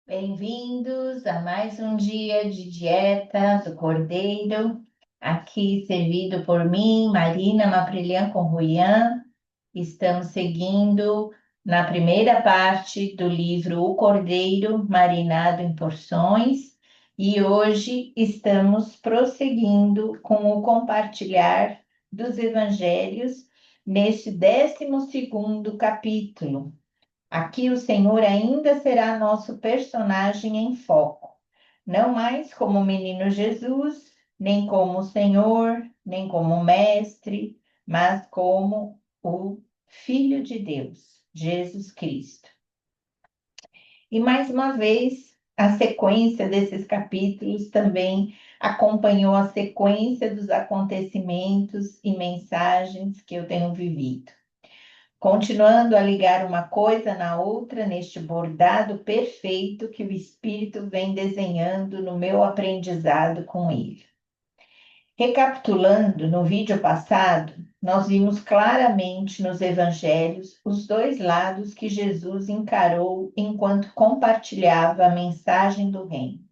Bem-vindos a mais um dia de dieta do Cordeiro, aqui servido por mim, Marina Maprilhan com Ruian. Estamos seguindo na primeira parte do livro O Cordeiro Marinado em Porções e hoje estamos prosseguindo com o compartilhar dos evangelhos neste 12º capítulo. Aqui o Senhor ainda será nosso personagem em foco, não mais como o menino Jesus, nem como o Senhor, nem como o Mestre, mas como o Filho de Deus, Jesus Cristo. E mais uma vez, a sequência desses capítulos também acompanhou a sequência dos acontecimentos e mensagens que eu tenho vivido. Continuando a ligar uma coisa na outra neste bordado perfeito que o Espírito vem desenhando no meu aprendizado com ele. Recapitulando, no vídeo passado, nós vimos claramente nos evangelhos os dois lados que Jesus encarou enquanto compartilhava a mensagem do reino.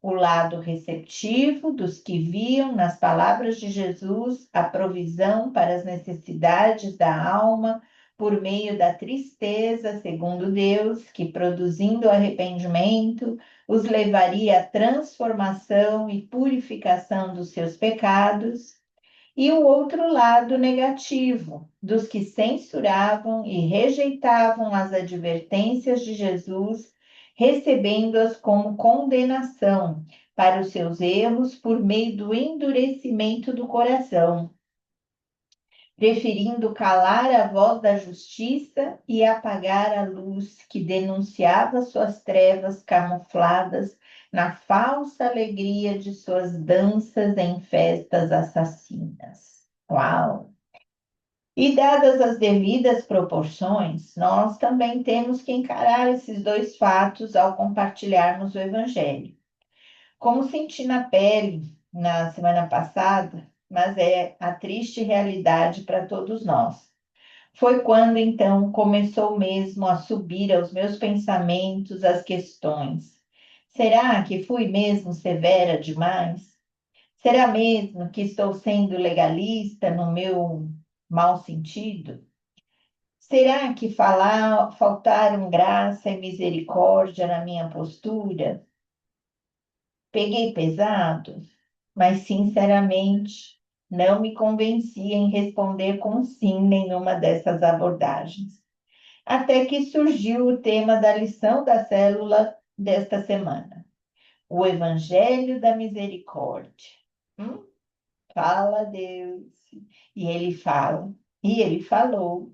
O lado receptivo dos que viam nas palavras de Jesus a provisão para as necessidades da alma por meio da tristeza, segundo Deus, que produzindo arrependimento os levaria à transformação e purificação dos seus pecados, e o outro lado negativo, dos que censuravam e rejeitavam as advertências de Jesus, recebendo-as como condenação para os seus erros por meio do endurecimento do coração, preferindo calar a voz da justiça e apagar a luz que denunciava suas trevas camufladas na falsa alegria de suas danças em festas assassinas. Uau! E dadas as devidas proporções, nós também temos que encarar esses dois fatos ao compartilharmos o Evangelho. Como senti na pele na semana passada, mas é a triste realidade para todos nós. Foi quando então começou mesmo a subir aos meus pensamentos as questões. Será que fui mesmo severa demais? Será mesmo que estou sendo legalista no meu mau sentido? Será que faltaram graça e misericórdia na minha postura? Peguei pesado, mas sinceramente não me convenci em responder com sim nenhuma dessas abordagens. Até que surgiu o tema da lição da célula desta semana, o Evangelho da Misericórdia. Hum? Fala Deus. E ele falou.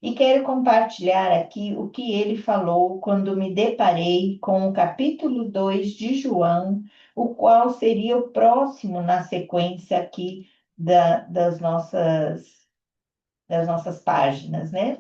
E quero compartilhar aqui o que ele falou quando me deparei com o capítulo 2 de João, o qual seria o próximo na sequência aqui das nossas páginas, né?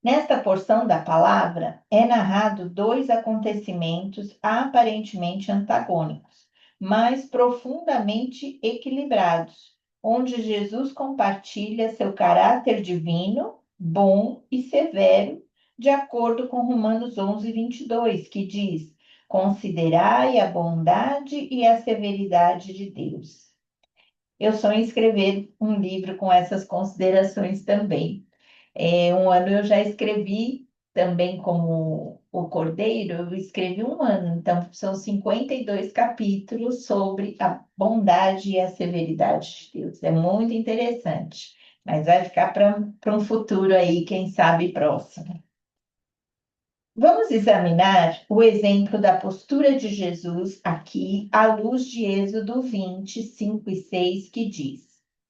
Nesta porção da palavra é narrado dois acontecimentos aparentemente antagônicos, mas profundamente equilibrados, onde Jesus compartilha seu caráter divino, bom e severo, de acordo com Romanos 11:22, que diz: considerai a bondade e a severidade de Deus. Eu sonho em escrever um livro com essas considerações também. Um ano eu já escrevi também como o Cordeiro, eu escrevi um ano, então são 52 capítulos sobre a bondade e a severidade de Deus. É muito interessante, mas vai ficar para um futuro aí, quem sabe próximo. Vamos examinar o exemplo da postura de Jesus aqui, à luz de Êxodo 20:5 e 6, que diz: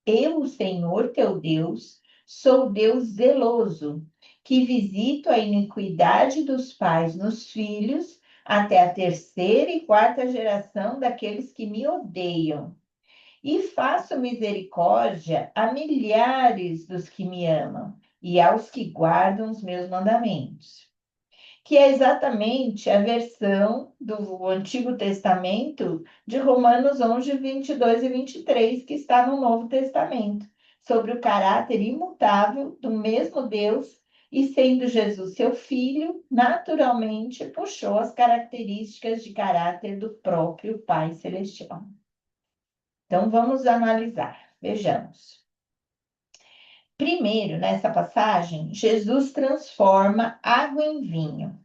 Eu, o Senhor teu Deus, sou Deus zeloso, que visito a iniquidade dos pais nos filhos, até a terceira e quarta geração daqueles que me odeiam. E faço misericórdia a milhares dos que me amam e aos que guardam os meus mandamentos, que é exatamente a versão do Antigo Testamento de Romanos 11:22 e 23, que está no Novo Testamento, sobre o caráter imutável do mesmo Deus e sendo Jesus seu filho, naturalmente puxou as características de caráter do próprio Pai Celestial. Então, vamos analisar. Vejamos. Primeiro, nessa passagem, Jesus transforma água em vinho.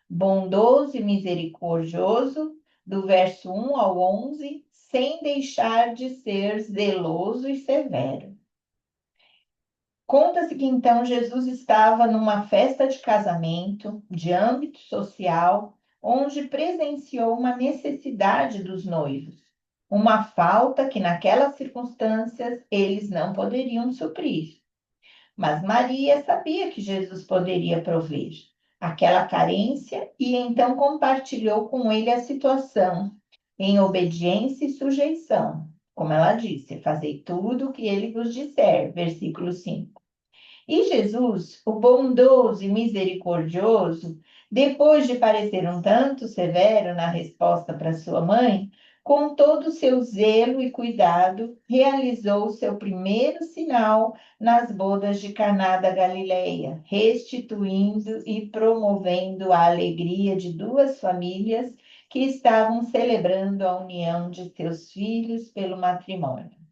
Bondoso e misericordioso, do verso 1 ao 11, sem deixar de ser zeloso e severo. Conta-se que então Jesus estava numa festa de casamento, de âmbito social, onde presenciou uma necessidade dos noivos, uma falta que naquelas circunstâncias eles não poderiam suprir. Mas Maria sabia que Jesus poderia prover aquela carência e então compartilhou com ele a situação, em obediência e sujeição. Como ela disse, fazei tudo o que ele vos disser, versículo 5. E Jesus, o bondoso e misericordioso, depois de parecer um tanto severo na resposta para sua mãe, com todo o seu zelo e cuidado, realizou o seu primeiro sinal nas bodas de Caná da Galileia, restituindo e promovendo a alegria de duas famílias que estavam celebrando a união de seus filhos pelo matrimônio.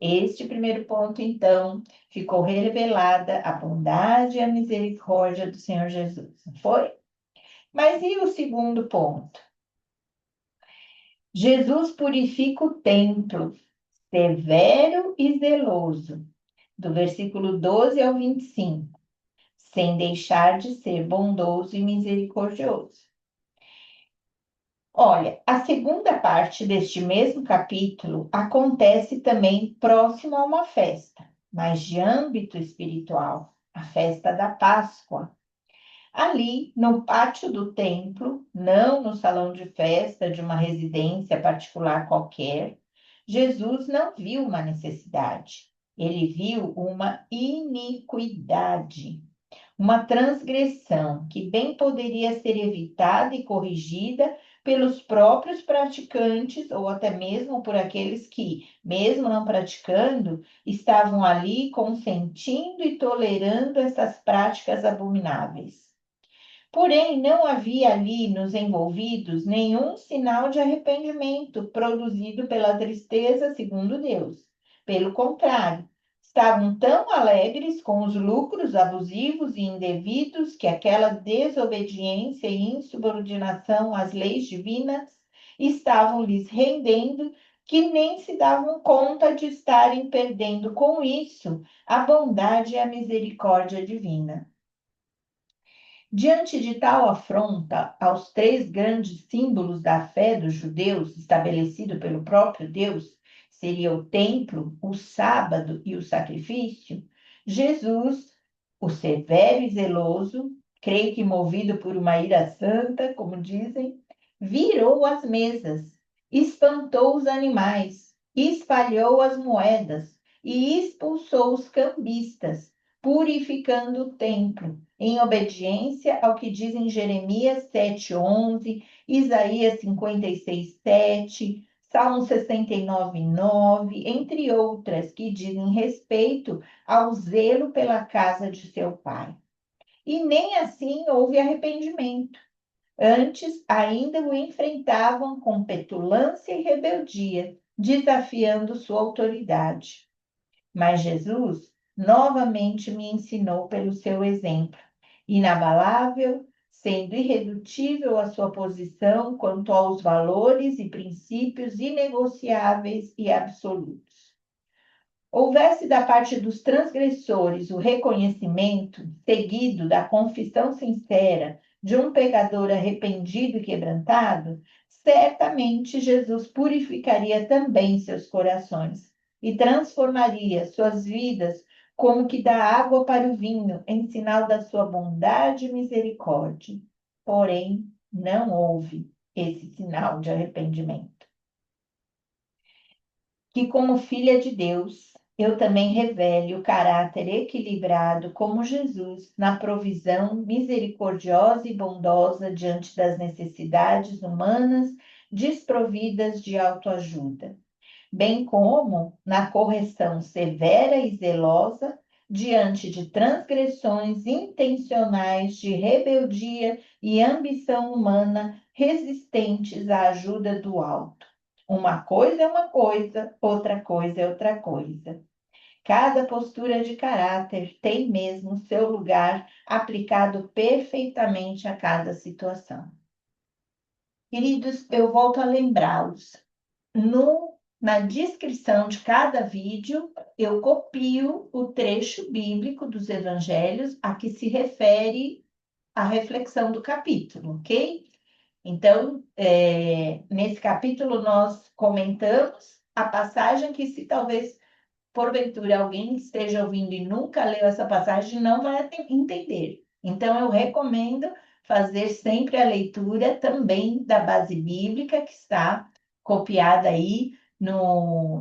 Este primeiro ponto, então, ficou revelada a bondade e a misericórdia do Senhor Jesus, não foi? Mas e o segundo ponto? Jesus purifica o templo, severo e zeloso, do versículo 12 ao 25, sem deixar de ser bondoso e misericordioso. Olha, a segunda parte deste mesmo capítulo acontece também próximo a uma festa, mas de âmbito espiritual, a festa da Páscoa. Ali, no pátio do templo, não no salão de festa de uma residência particular qualquer, Jesus não viu uma necessidade, ele viu uma iniquidade, uma transgressão que bem poderia ser evitada e corrigida pelos próprios praticantes ou até mesmo por aqueles que, mesmo não praticando, estavam ali consentindo e tolerando essas práticas abomináveis. Porém, não havia ali nos envolvidos nenhum sinal de arrependimento produzido pela tristeza, segundo Deus. Pelo contrário, estavam tão alegres com os lucros abusivos e indevidos que aquela desobediência e insubordinação às leis divinas estavam lhes rendendo, que nem se davam conta de estarem perdendo com isso a bondade e a misericórdia divina. Diante de tal afronta aos três grandes símbolos da fé dos judeus, estabelecido pelo próprio Deus, seria o templo, o sábado e o sacrifício, Jesus, o severo e zeloso, creio que movido por uma ira santa, como dizem, virou as mesas, espantou os animais, espalhou as moedas e expulsou os cambistas, purificando o templo em obediência ao que dizem Jeremias 7:11, Isaías 56:7, Salmo 69:9, entre outras, que dizem respeito ao zelo pela casa de seu pai. E nem assim houve arrependimento. Antes, ainda o enfrentavam com petulância e rebeldia, desafiando sua autoridade. Mas Jesus novamente me ensinou pelo seu exemplo, inabalável, sendo irredutível a sua posição quanto aos valores e princípios inegociáveis e absolutos. Houvesse da parte dos transgressores o reconhecimento, seguido da confissão sincera de um pecador arrependido e quebrantado, certamente Jesus purificaria também seus corações e transformaria suas vidas como que dá água para o vinho, em sinal da sua bondade e misericórdia. Porém, não houve esse sinal de arrependimento. Que como filha de Deus, eu também revele o caráter equilibrado como Jesus na provisão misericordiosa e bondosa diante das necessidades humanas desprovidas de autoajuda, bem como na correção severa e zelosa diante de transgressões intencionais de rebeldia e ambição humana resistentes à ajuda do alto. Uma coisa é uma coisa, outra coisa é outra coisa. Cada postura de caráter tem mesmo seu lugar aplicado perfeitamente a cada situação. Queridos, eu volto a lembrá-los. Na descrição de cada vídeo, eu copio o trecho bíblico dos evangelhos a que se refere a reflexão do capítulo, ok? Então, nesse capítulo, nós comentamos a passagem que, se talvez porventura alguém esteja ouvindo e nunca leu essa passagem, não vai entender. Então, eu recomendo fazer sempre a leitura também da base bíblica, que está copiada aí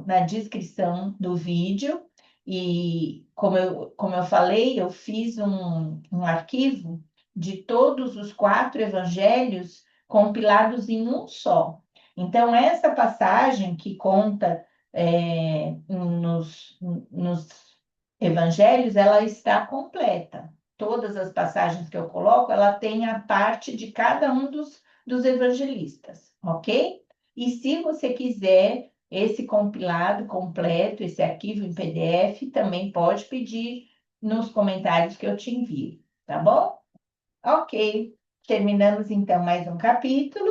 na descrição do vídeo. E, como eu falei, eu fiz um arquivo de todos os 4 evangelhos compilados em um só. Então, essa passagem que conta nos evangelhos, ela está completa. Todas as passagens que eu coloco, ela tem a parte de cada um dos evangelistas, ok? E se você quiser esse compilado completo, esse arquivo em PDF, também pode pedir nos comentários que eu te envio, tá bom? Ok, terminamos então mais um capítulo.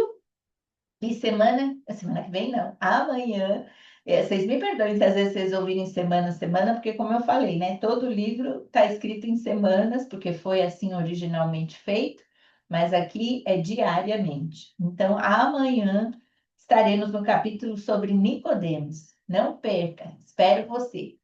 E semana que vem não, amanhã, vocês me perdoem se às vezes vocês ouvirem semana a semana, porque como eu falei, né, todo livro está escrito em semanas, porque foi assim originalmente feito, mas aqui é diariamente. Então, amanhã estaremos no capítulo sobre Nicodemos. Não perca, espero você.